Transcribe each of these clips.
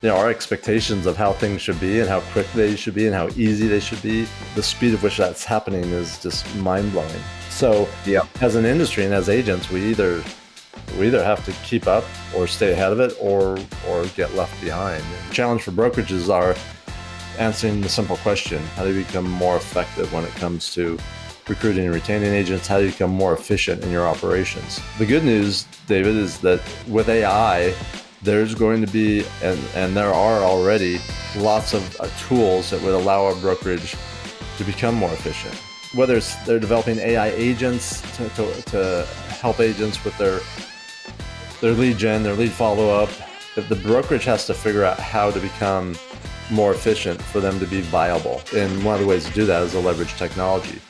our expectations of how things should be and how quick they should be and how easy they should be, the speed at which that's happening is just mind-blowing. So Yeah. as an industry and as agents, we either have to keep up or stay ahead of it or get left behind. The challenge for brokerages are answering the simple question: how do you become more effective when it comes to recruiting and retaining agents? How do you become more efficient in your operations? The good news, David, is that with AI, there's going to be, and there are already, lots of tools that would allow a brokerage to become more efficient. Whether it's they're developing AI agents to help agents with their lead gen, their lead follow-up, the brokerage has to figure out how to become more efficient for them to be viable. And one of the ways to do that is to leverage technology.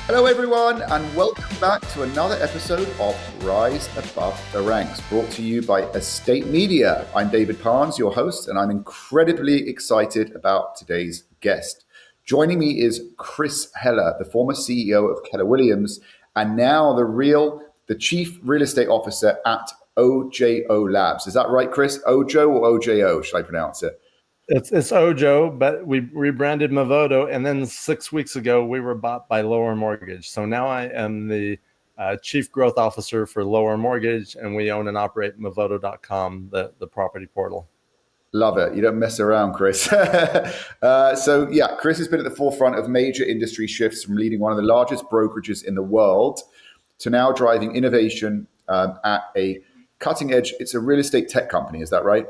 Hello, everyone, and welcome back to another episode of Rise Above the Ranks, brought to you by Estate Media. I'm David Parnes, your host, and I'm incredibly excited about today's guest. Joining me is Chris Heller, the former CEO of Keller Williams, and now the Chief Real Estate Officer at OJO Labs. Is that right, Chris? OJO or OJO, should I pronounce it? It's OJO, but we rebranded Movoto, and then 6 weeks ago we were bought by Lower Mortgage. So now I am the Chief Growth Officer for Lower Mortgage, and we own and operate Movoto.com, the property portal. Love it. You don't mess around, Chris. So Chris has been at the forefront of major industry shifts, from leading one of the largest brokerages in the world to now driving innovation at a cutting edge. It's a real estate tech company. Is that right?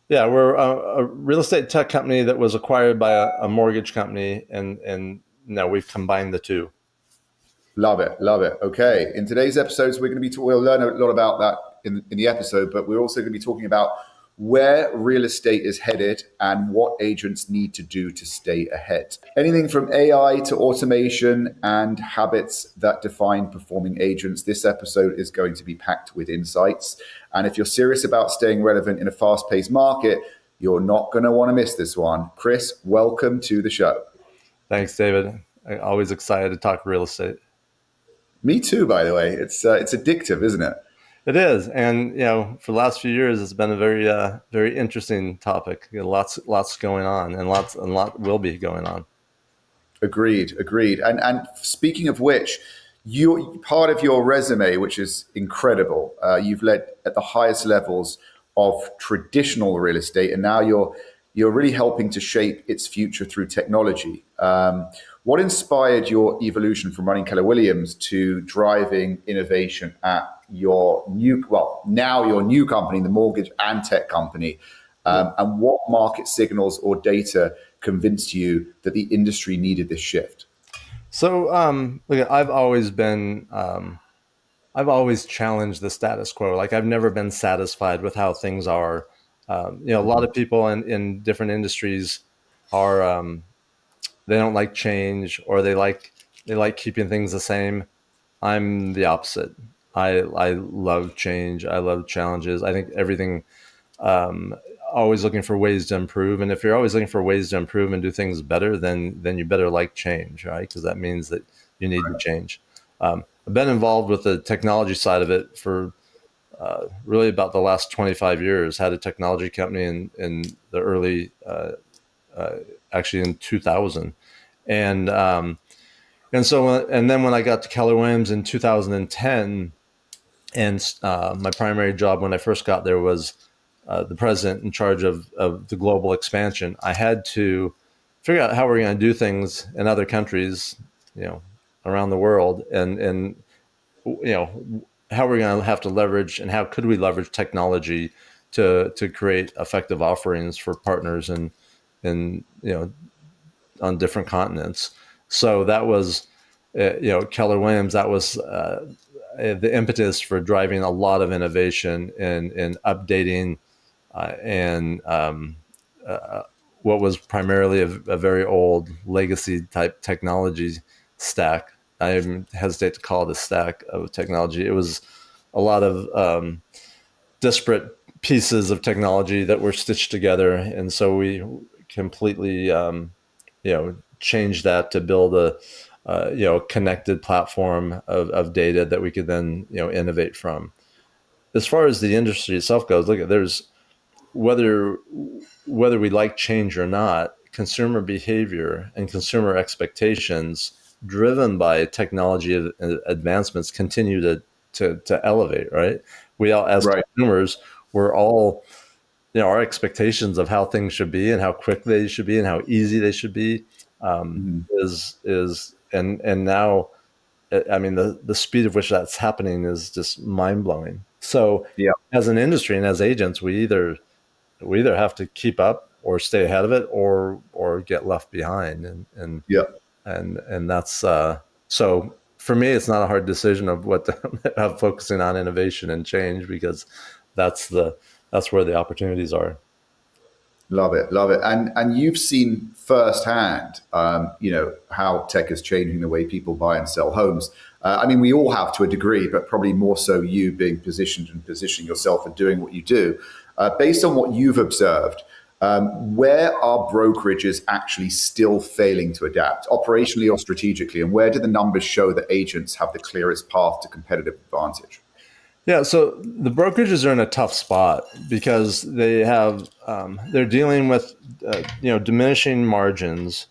Yeah, we're a real estate tech company that was acquired by a mortgage company, and now we've combined the two. Love it. Love it. Okay. In today's episodes, we'll learn a lot about that in the episode, but we're also going to be talking about where real estate is headed and what agents need to do to stay ahead. Anything from AI to automation and habits that define performing agents. This episode is going to be packed with insights. And if you're serious about staying relevant in a fast-paced market, you're not going to want to miss this one. Chris, welcome to the show. Thanks, David. I'm always excited to talk real estate. Me too, by the way. It's addictive, isn't it? It is, and for the last few years, it's been a very interesting topic. Lots going on, and lot will be going on. Agreed. And speaking of which, you part of your resume, which is incredible. You've led at the highest levels of traditional real estate, and now you're really helping to shape its future through technology. What inspired your evolution from running Keller Williams to driving innovation at your new company, the mortgage and tech company? And what market signals or data convinced you that the industry needed this shift? So, look, I've always challenged the status quo. Like, I've never been satisfied with how things are. A lot of people in different industries are, they don't like change, or they like keeping things the same. I'm the opposite. I love change. I love challenges. I think everything, always looking for ways to improve. And if you're always looking for ways to improve and do things better, then you better like change, right? Because that means that you need to change. I've been involved with the technology side of it for really about the last 25 years. Had a technology company in the early, actually in 2000, and then when I got to Keller Williams in 2010, and my primary job when I first got there was the president in charge of the global expansion. I had to figure out how we're going to do things in other countries, around the world, and how we're going to have to leverage, and how could we leverage technology to create effective offerings for partners and on different continents. So that was, Keller Williams. That was the impetus for driving a lot of innovation and updating and what was primarily a very old legacy type technology stack. I even hesitate to call it a stack of technology. It was a lot of disparate pieces of technology that were stitched together, and so we completely changed that to build a connected platform of data that we could then innovate from. as far as the industry itself goes, look at there's whether whether we like change or not, consumer behavior and consumer expectations driven by technology advancements continue to elevate, right? We all, as Right. consumers, we're all, our expectations of how things should be and how quick they should be and how easy they should be, Mhm. is and now, I mean, the speed of which that's happening is just mind blowing. So, Yeah. as an industry and as agents, we either have to keep up or stay ahead of it, or get left behind, Yeah. and that's so for me, it's not a hard decision of of focusing on innovation and change, because that's the that's where the opportunities are. Love it, love it, and you've seen firsthand, how tech is changing the way people buy and sell homes. I mean, we all have to a degree, but probably more so you being positioned and positioning yourself and doing what you do. Based on what you've observed, where are brokerages actually still failing to adapt, operationally or strategically, and where do the numbers show that agents have the clearest path to competitive advantage? Yeah, so the brokerages are in a tough spot because they're dealing with diminishing margins,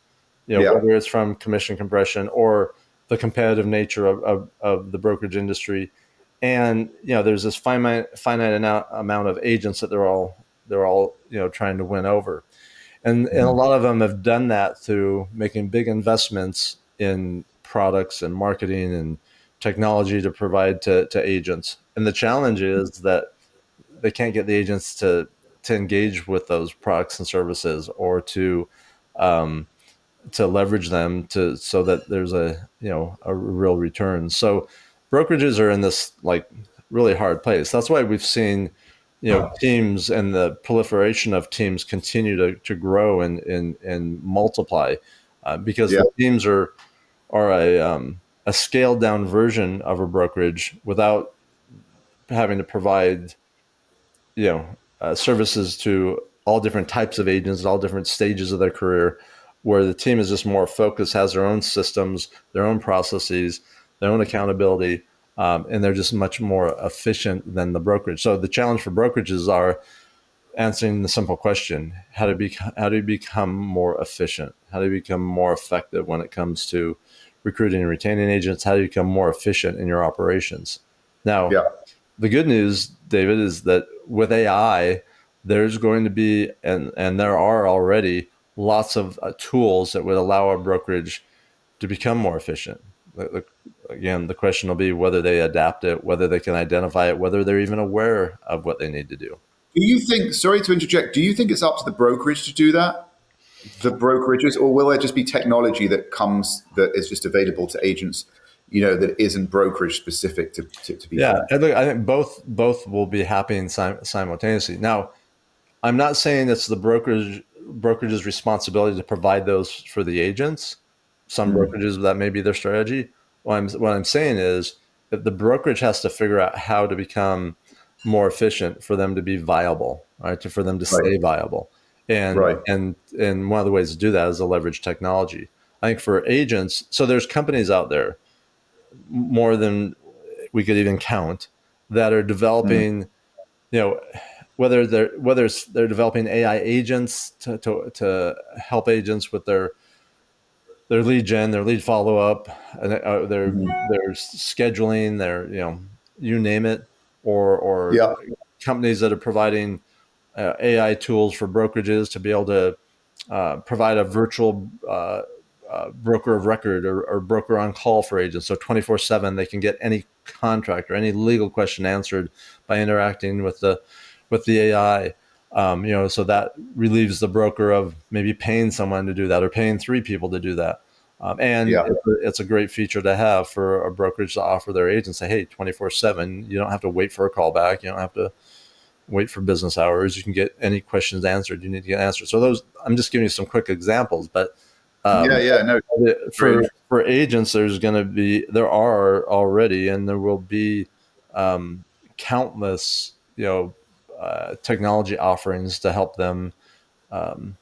Yeah. whether it's from commission compression or the competitive nature of the brokerage industry, and there's this finite amount of agents that they're all trying to win over, and a Mhm. lot of them have done that through making big investments in products and marketing and technology to provide to agents. And the challenge is that they can't get the agents to engage with those products and services, or um, to leverage them to so that there's a real return. So brokerages are in this like really hard place. That's why we've seen teams and the proliferation of teams continue to grow and multiply, because Yeah. the teams are a scaled down version of a brokerage without having to provide services to all different types of agents at all different stages of their career, where the team is just more focused, has their own systems, their own processes, their own accountability, and they're just much more efficient than the brokerage. So the challenge for brokerages are answering the simple question: how do you become more efficient? How do you become more effective when it comes to recruiting and retaining agents? How do you become more efficient in your operations? Now, Yeah. the good news, David, is that with AI, there's going to be, and there are already lots of tools that would allow a brokerage to become more efficient. Again, the question will be whether they adapt it, whether they can identify it, whether they're even aware of what they need to do. Do you think, sorry to interject, do you think it's up to the brokerage to do that? The brokerages, or will there just be technology that is just available to agents, that isn't brokerage specific to be Yeah, formed? and look, I think both will be happening simultaneously. Now, I'm not saying it's the brokerage's responsibility to provide those for the agents. Some Mm. brokerages, that may be their strategy. What I'm saying is that the brokerage has to figure out how to become more efficient for them to be viable, right? For them to Right, stay viable, and right. and and one of the ways to do that is to leverage technology. I think for agents, so there's companies out there, more than we could even count, that are Mm. developing, you know whether they're developing AI agents to help agents with their lead gen, their lead follow up, and Mhm. their scheduling, their you name it, or Yeah, companies that are providing AI tools for brokerages to be able to provide a virtual broker of record, or broker on call for agents. So 24/7, they can get any contract or any legal question answered by interacting with the AI. So that relieves the broker of maybe paying someone to do that, or paying three people to do that. And yeah, it's a great feature to have for a brokerage to offer their agents. Say, hey, 24/7, you don't have to wait for a call back. You don't have to wait for business hours. You can get any questions answered you need to get answered. So those, I'm just giving you some quick examples, but yeah, um, yeah. No, very for interesting. for agents, there are already, and there will be um, countless technology offerings to help them um,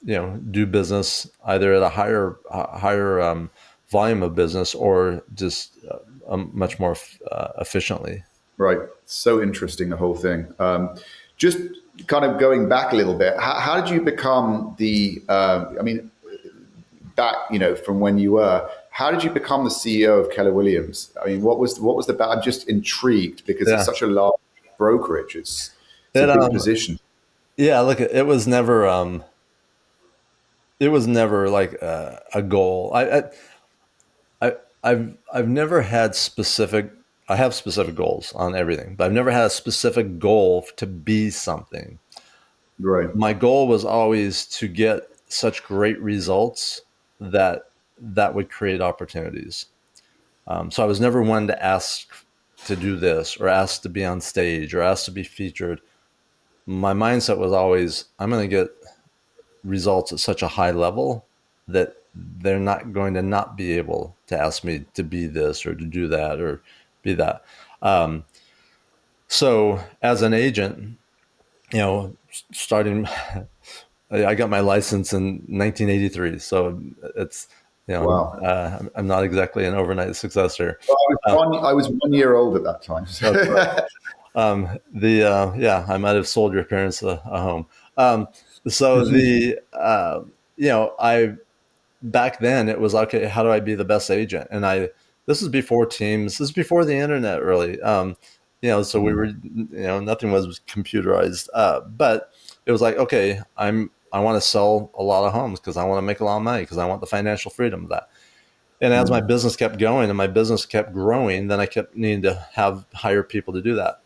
do business either at a higher volume of business, or just much more efficiently. Right. So interesting, the whole thing. Just kind of going back a little bit, how did you become I mean, back, from when you were, how did you become the CEO of Keller Williams? I mean, what was I'm just intrigued because it's Yeah. such a large brokerage. It's a It big position. yeah, look, it was never like a goal. I've never had specific. I have specific goals on everything, but I've never had a specific goal to be something. Right. My goal was always to get such great results that that would create opportunities. So I was never one to ask to do this or ask to be on stage or ask to be featured. My mindset was always, I'm going to get results at such a high level that they're not going to not be able to ask me to be this or to do that or be that. Um, so as an agent, starting, I got my license in 1983. So it's, Wow. I'm not exactly an overnight success here. Well, Uh, I was 1 year old at that time. that's right. Yeah, I might have sold your parents a home. So I back then it was okay. How do I be the best agent? And this is before Teams. This is before the internet, really. So we were, nothing was computerized. But it was like, okay, I want to sell a lot of homes because I want to make a lot of money because I want the financial freedom of that. And as my business kept going and my business kept growing, then I kept needing to hire people to do that.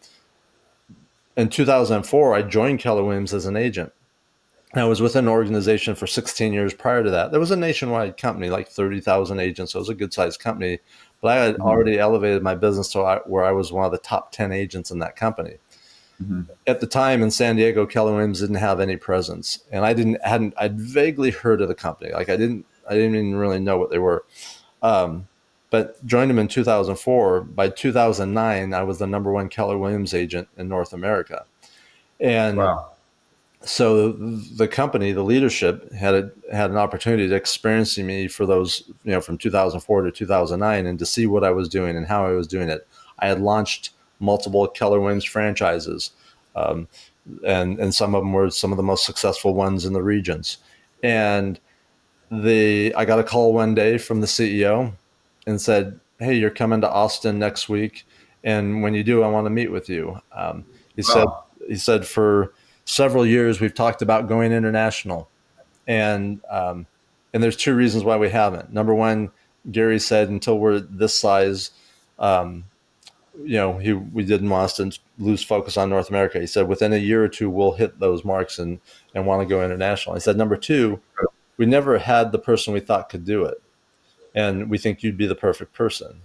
In 2004, I joined Keller Williams as an agent. I was with an organization for 16 years prior to that. There was a nationwide company, like 30,000 agents. So it was a good sized company. But I had already elevated my business to where I was one of the top 10 agents in that company. At the time in San Diego, Keller Williams didn't have any presence. And I'd vaguely heard of the company. Like I didn't even really know what they were. But joined them in 2004. By 2009, I was the number one Keller Williams agent in North America. And Wow. so the company, the leadership had an opportunity to experience me for those, from 2004 to 2009 and to see what I was doing and how I was doing it. I had launched multiple Keller Williams franchises, and some of them were some of the most successful ones in the regions. And I got a call one day from the CEO and said, "Hey, you're coming to Austin next week, and when you do, I want to meet with you." He said Wow. he said for several years we've talked about going international, and there's two reasons why we haven't. Number one, Gary said until we're this size, we didn't want us to lose focus on North America. He said within a year or two we'll hit those marks and want to go international. He said number two, we never had the person we thought could do it, and we think you'd be the perfect person.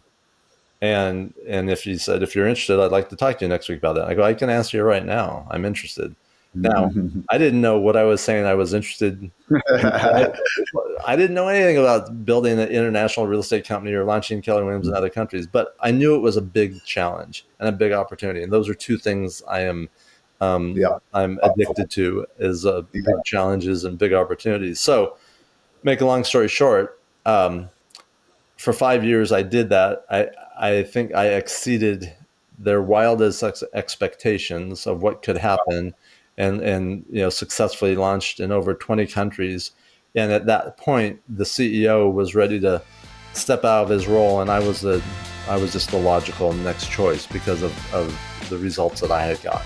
And if you said, if you're interested, I'd like to talk to you next week about that. I go, I can answer you right now. I'm interested. Now, I didn't know what I was saying. I was interested. I didn't know anything about building an international real estate company or launching Keller Williams in other countries, but I knew it was a big challenge and a big opportunity. And those are two things Yeah. I'm addicted to, is big challenges and big opportunities. So, make a long story short, for 5 years I did that. I think I exceeded their wildest expectations of what could happen, and successfully launched in over 20 countries. And at that point, the CEO was ready to step out of his role, and I was just the logical next choice because of the results that I had got.